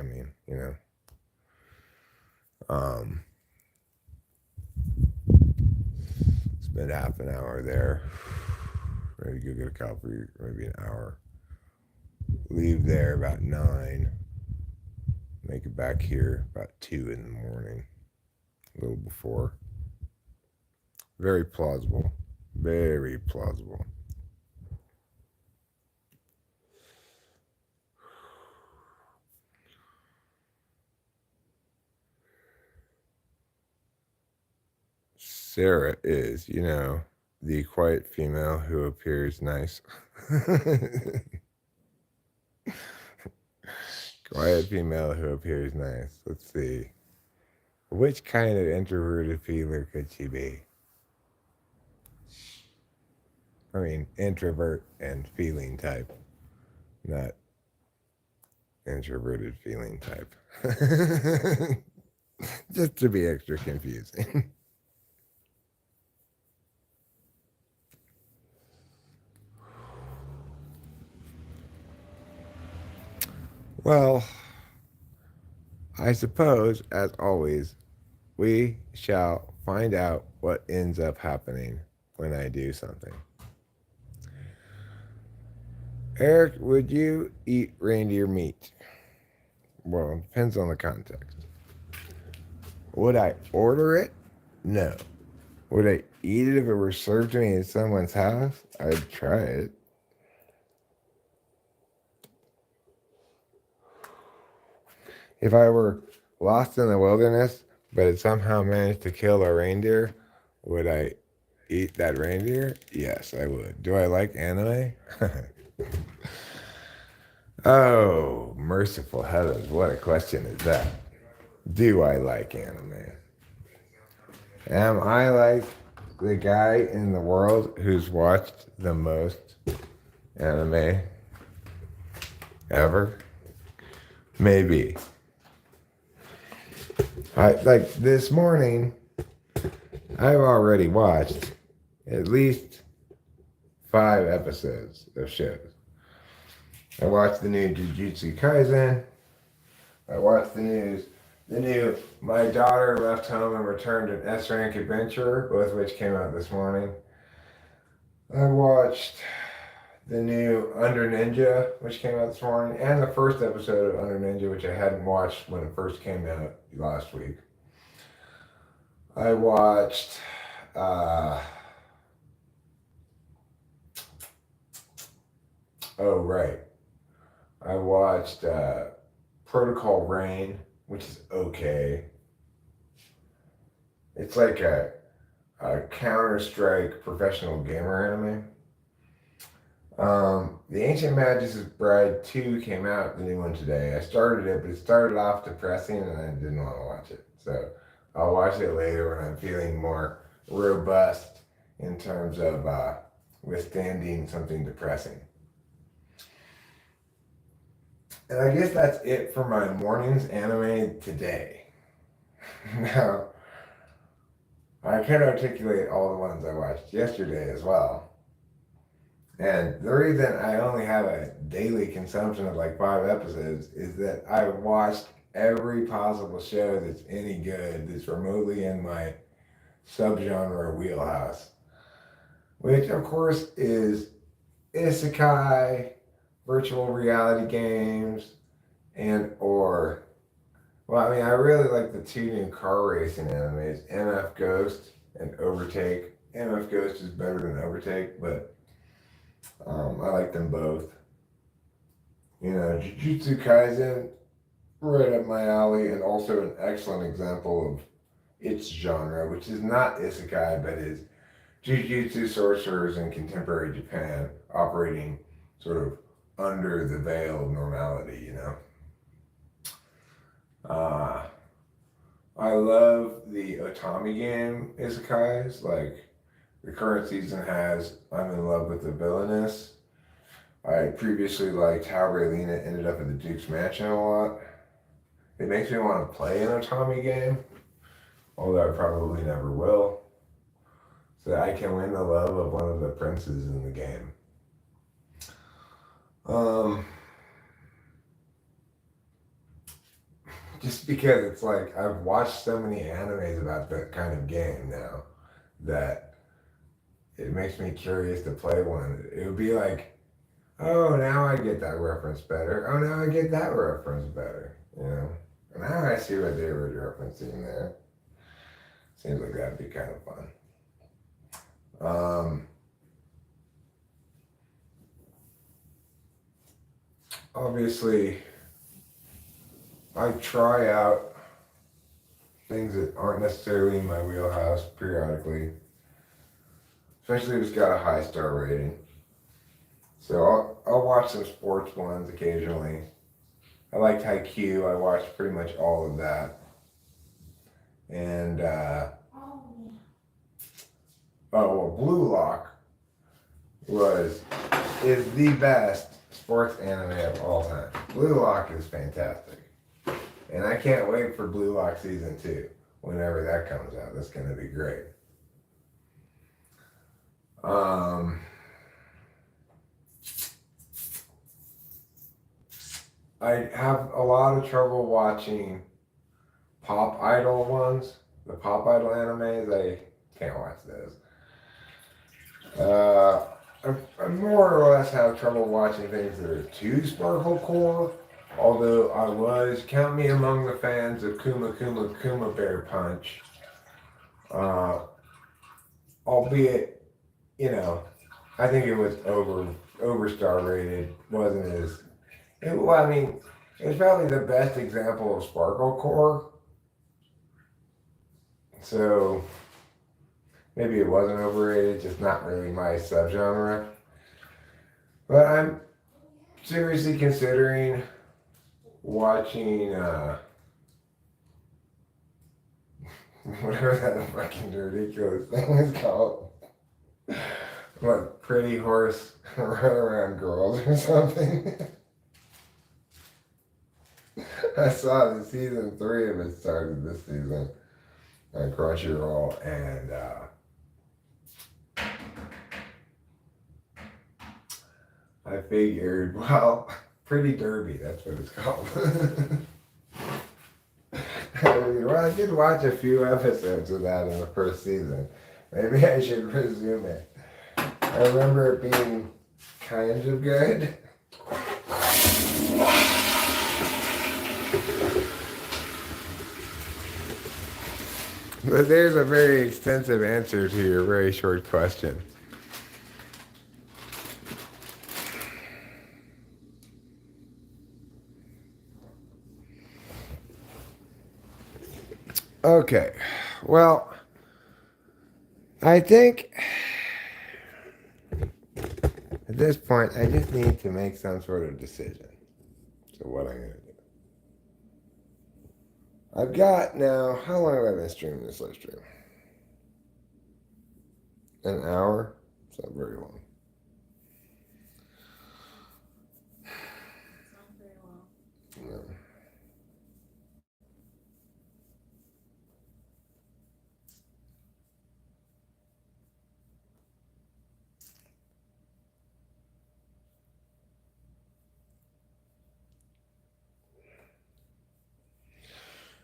spend half an hour there. Maybe go get a coffee, maybe an hour. Leave there about 9. Make it back here about 2 in the morning. A little before. Very plausible. Very plausible. Sarah is, the quiet female who appears nice. Quiet female who appears nice. Let's see. Which kind of introverted feeler could she be? I mean, introvert and feeling type, not introverted feeling type. Just to be extra confusing. Well, I suppose, as always, we shall find out what ends up happening when I do something. Eric, would you eat reindeer meat? Well, it depends on the context. Would I order it? No. Would I eat it if it were served to me in someone's house? I'd try it. If I were lost in the wilderness, but had somehow managed to kill a reindeer, would I eat that reindeer? Yes, I would. Do I like anime? Oh, merciful heavens, what a question is that? Do I like anime? Am I like the guy in the world who's watched the most anime ever? Maybe. Like this morning, I've already watched at least 5 episodes of shows. I watched the new Jujutsu Kaisen. I watched the new My Daughter Left Home and Returned an S-Rank Adventurer, both of which came out this morning. I watched the new Under Ninja, which came out this morning, and the first episode of Under Ninja, which I hadn't watched when it first came out last week. I watched oh right. I watched Protocol Rain, which is okay. It's like a Counter-Strike professional gamer anime. The Ancient Magus' Bride 2 came out, the new one today. I started it, but it started off depressing and I didn't want to watch it. So I'll watch it later when I'm feeling more robust in terms of withstanding something depressing. And I guess that's it for my morning's anime today. Now, I can articulate all the ones I watched yesterday as well. And the reason I only have a daily consumption of like 5 episodes is that I watched every possible show that's any good that's remotely in my subgenre wheelhouse. Which, of course, is isekai, virtual reality games, and/or well, I mean, I really like the 2 new car racing animes, MF Ghost and Overtake. MF Ghost is better than Overtake, but I like them both. You know, Jujutsu Kaisen, right up my alley, and also an excellent example of its genre, which is not isekai, but is Jujutsu sorcerers in contemporary Japan operating sort of under the veil of normality, you know? I love the Otami game isekais. Like, the current season has I'm in love with the villainess. I previously liked how Raylena ended up at the Duke's Mansion a lot. It makes me want to play an Otami game, although I probably never will, so that I can win the love of one of the princes in the game. Just because it's like I've watched so many animes about that kind of game now that it makes me curious to play one. It would be like, oh, now I get that reference better. Oh, now I get that reference better. You know? Now I see what they were referencing there. Seems like that'd be kind of fun. Obviously, I try out things that aren't necessarily in my wheelhouse periodically, especially if it's got a high star rating. So I'll watch some sports ones occasionally. I liked Haikyuu. I watched pretty much all of that. And Blue Lock is the best sports anime of all time. Blue Lock is fantastic. And I can't wait for Blue Lock Season 2. Whenever that comes out, that's going to be great. I have a lot of trouble watching pop idol ones. The pop idol animes, I can't watch those. I more or less have trouble watching things that are too sparklecore. Although I was, count me among the fans of Kuma Kuma Kuma Bear Punch. Albeit, you know, I think it was over star rated. Wasn't as, it was probably the best example of sparklecore. So maybe it wasn't overrated, just not really my subgenre. But I'm seriously considering watching whatever that fucking ridiculous thing is called. What, Pretty Horse Run Around Girls or something? I saw the season 3 of it started this season on Crunchyroll, and I figured, well, Pretty Derby, that's what it's called. Well, I did watch a few episodes of that in the first season. Maybe I should resume it. I remember it being kind of good. But there's a very extensive answer to your very short question. Okay, well, I think at this point I just need to make some sort of decision to what I'm going to do. I've got now, how long have I been streaming this live stream? An hour? It's not very long. It's not very long. No.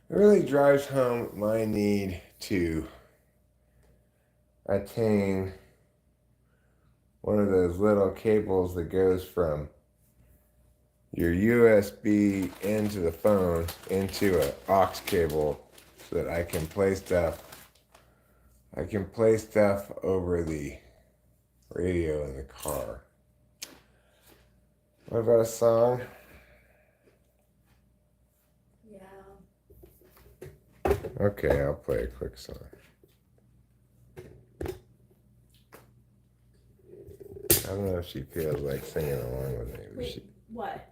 It really drives home my need to attain one of those little cables that goes from your USB into the phone into an aux cable so that I can play stuff over the radio in the car. What about a song? Yeah. Okay, I'll play a quick song. I don't know if she feels like singing along with me. Wait, what?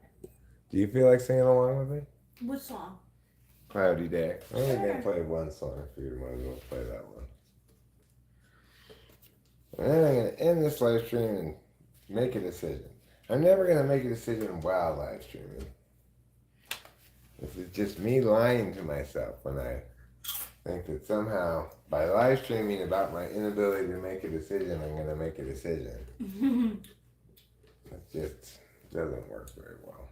Do you feel like singing along with me? What song? Cloudy Day. I'm only Sure. going to play one song for you. Might as well play that one. And then I'm going to end this live stream and make a decision. I'm never going to make a decision while live streaming. This is just me lying to myself when I think that somehow by live streaming about my inability to make a decision, I'm going to make a decision. It just doesn't work very well.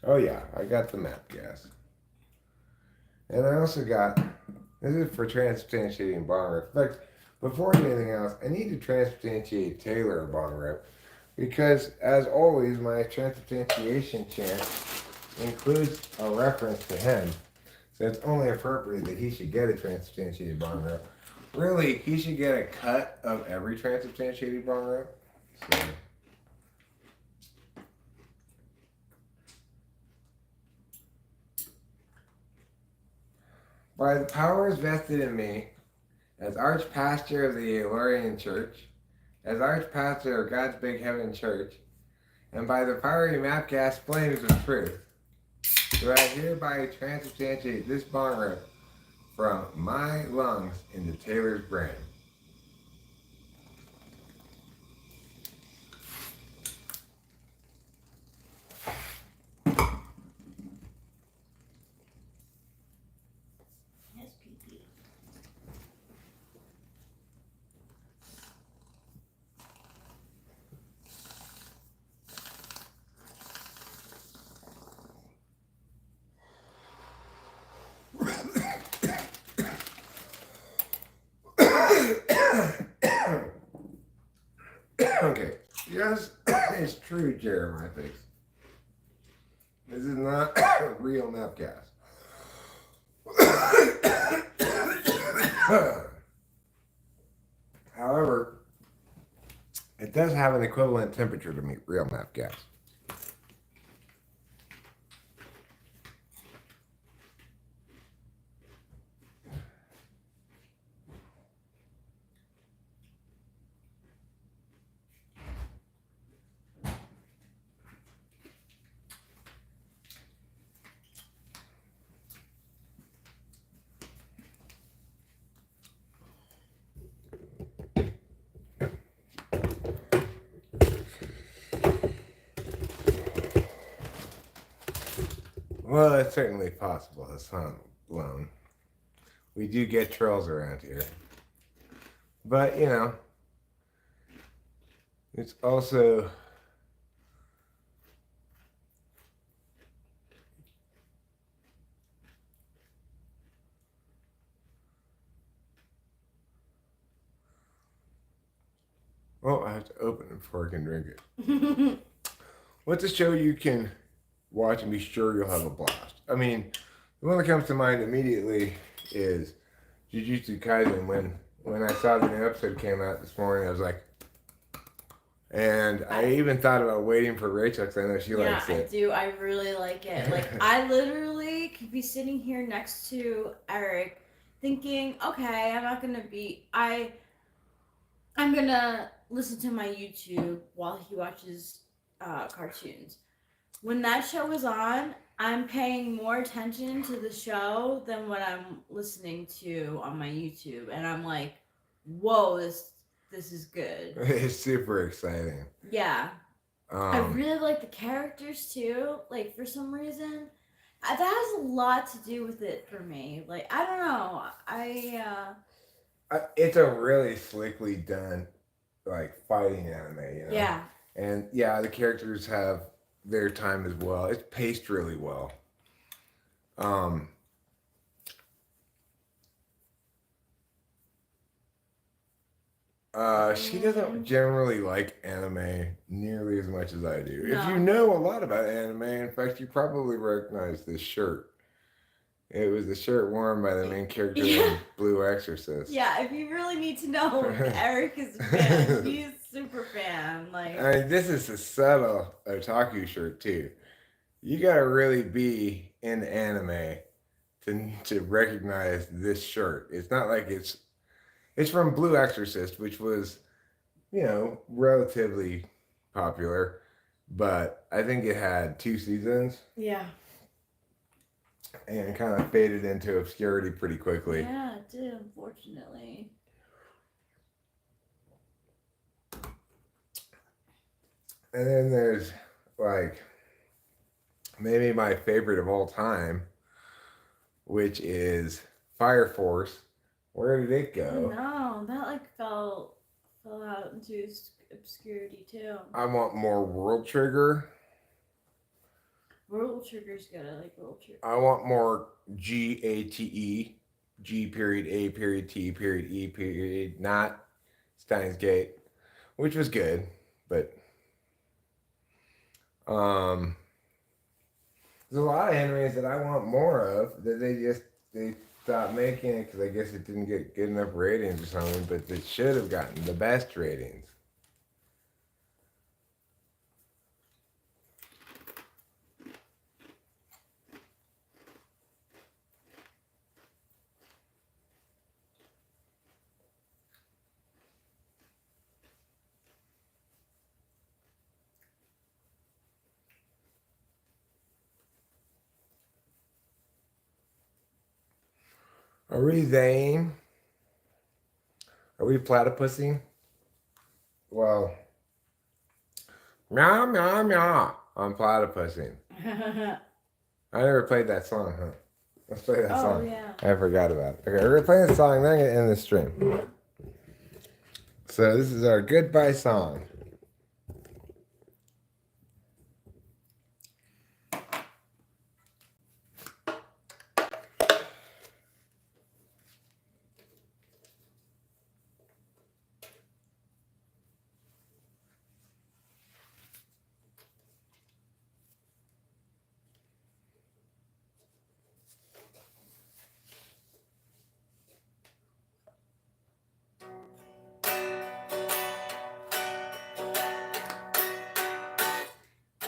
Oh yeah, I got the map gas. And I also got, this is for transubstantiating bong rip. In fact, before anything else, I need to transubstantiate Taylor a bong rip because, as always, my transubstantiation chant includes a reference to him. So it's only appropriate that he should get a transubstantiated bong rip. Really, he should get a cut of every transubstantiated bong rip. So. By the powers vested in me as archpastor of the Elorian Church, as archpastor of God's Big Heaven Church, and by the fiery mapgas flames of truth, do I hereby transubstantiate this bong rip from my lungs into Taylor's brain. Yes, pee-pee. Okay, yes, it's true, Jeremiah thinks. This is not real meth gas. However, it does have an equivalent temperature to meet real meth gas. Well, it's certainly possible. It's not alone. We do get trolls around here. But, you know, it's also Oh, I have to open it before I can drink it. What's a show you can watch and be sure you'll have a blast? I mean, the one that comes to mind immediately is Jujutsu Kaisen. When I saw the new episode came out this morning, I was like, and I even thought about waiting for Rachel because I know she likes it. Yeah, I do. I really like it. Like, I literally could be sitting here next to Eric thinking, okay, I'm gonna listen to my YouTube while he watches cartoons. When that show is on, I'm paying more attention to the show than what I'm listening to on my YouTube, and I'm like, whoa, this is good. It's super exciting. Yeah. I really like the characters too. Like, for some reason, that has a lot to do with it for me. Like, I don't know. It's a really slickly done, like, fighting anime, you know? Yeah. And yeah, the characters have their time as well. It's paced really well. She doesn't generally like anime nearly as much as I do. No. If you know a lot about anime, in fact, you probably recognize this shirt. It was the shirt worn by the main character in Blue Exorcist. Yeah, if you really need to know, Eric is a fan. He's a super fan. Like, I mean, this is a subtle otaku shirt too. You gotta really be in anime to recognize this shirt. It's not like it's from Blue Exorcist, which was, you know, relatively popular, but I think it had 2 seasons. Yeah. And kind of faded into obscurity pretty quickly. Yeah, it did, unfortunately. And then there's, like, maybe my favorite of all time, which is Fire Force. Where did it go? No, that like fell out into obscurity too. I want more World Trigger. World Trigger's good. I like World Trigger. I want more GATE, G period A period T period E period, not Steins Gate, which was good, but there's a lot of animes that I want more of that they stopped making it because I guess it didn't get good enough ratings or something, but it should have gotten the best ratings. Are we Zane? Are we platypussing? Well, meow, meow, meow. I'm platypussing. I never played that song, huh? Let's play that song. Yeah. I forgot about it. Okay, we're gonna play the song, then I'm gonna end the stream. So this is our goodbye song.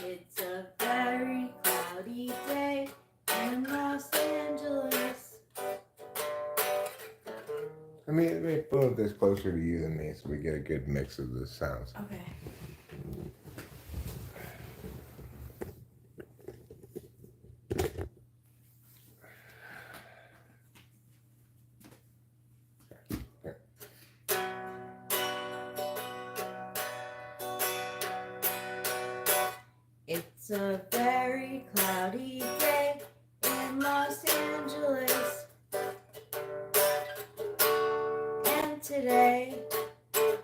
It's a very cloudy day in Los Angeles. Let me move this closer to you than me so we get a good mix of the sounds. Okay. It's a very cloudy day in Los Angeles. And today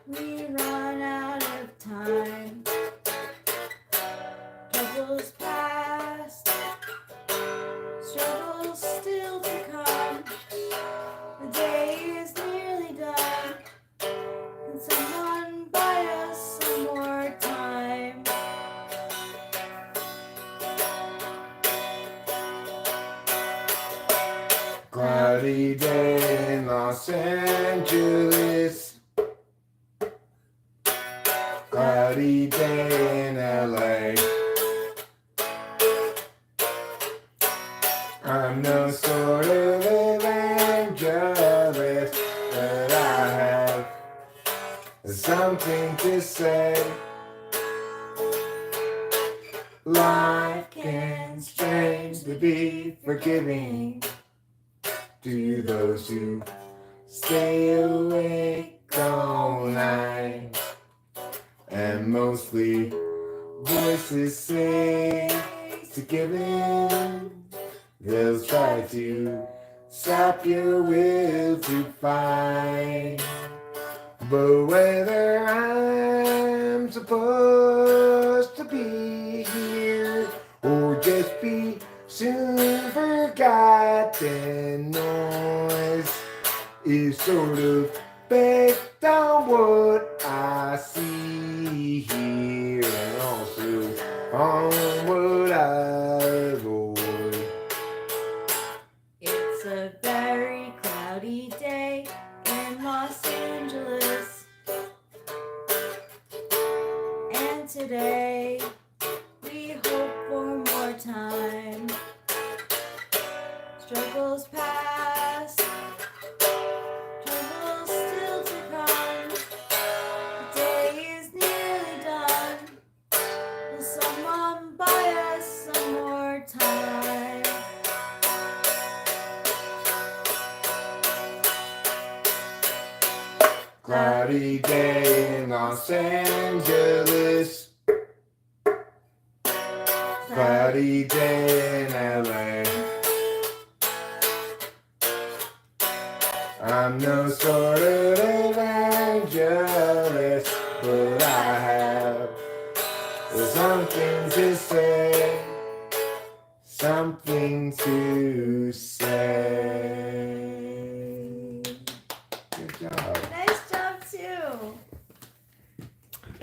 we run out of time. Troubles past, struggles still to come. The day is nearly done, and someone by us Cloudy day in Los Angeles. Cloudy day in LA. I'm no sort of evangelist, but I have something to say. Life can strangely be forgiving to those who stay awake all night. And mostly voices say to give in. They'll try to sap your will to fight. But whether I'm supposed to be here or just be soon forgotten, noise is sort of based on what I see here and also on what I avoid. It's a very cloudy day in Los Angeles. And today we hope for more time. Struggles past, troubles still to come. The day is nearly done. Will someone buy us some more time? Cloudy day in Los Angeles. Cloudy day in LA. I'm no sort of evangelist, but I have something to say. Something to say. Good job. Nice job too.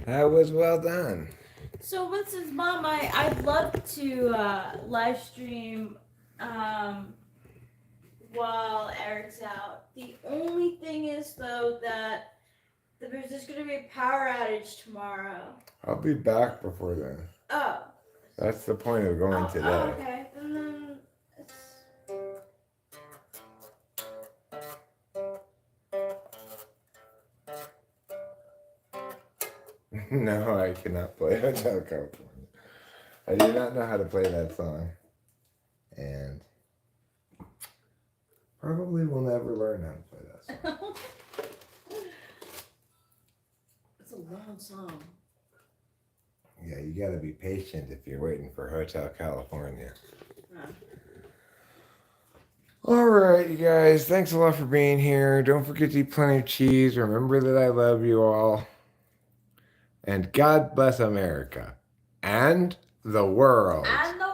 That was well done. So what's his mom? I'd love to live stream while Eric's out. The only thing is though that there's just gonna be a power outage tomorrow. I'll be back before then. Oh. That's the point of going today. Oh, okay. And then No, I cannot play Hotel California. I do not know how to play that song. And probably will never learn how to play that song. It's a long song. Yeah, you gotta be patient if you're waiting for Hotel California. Huh. Alright, you guys, thanks a lot for being here. Don't forget to eat plenty of cheese. Remember that I love you all. And God bless America. And the world. And the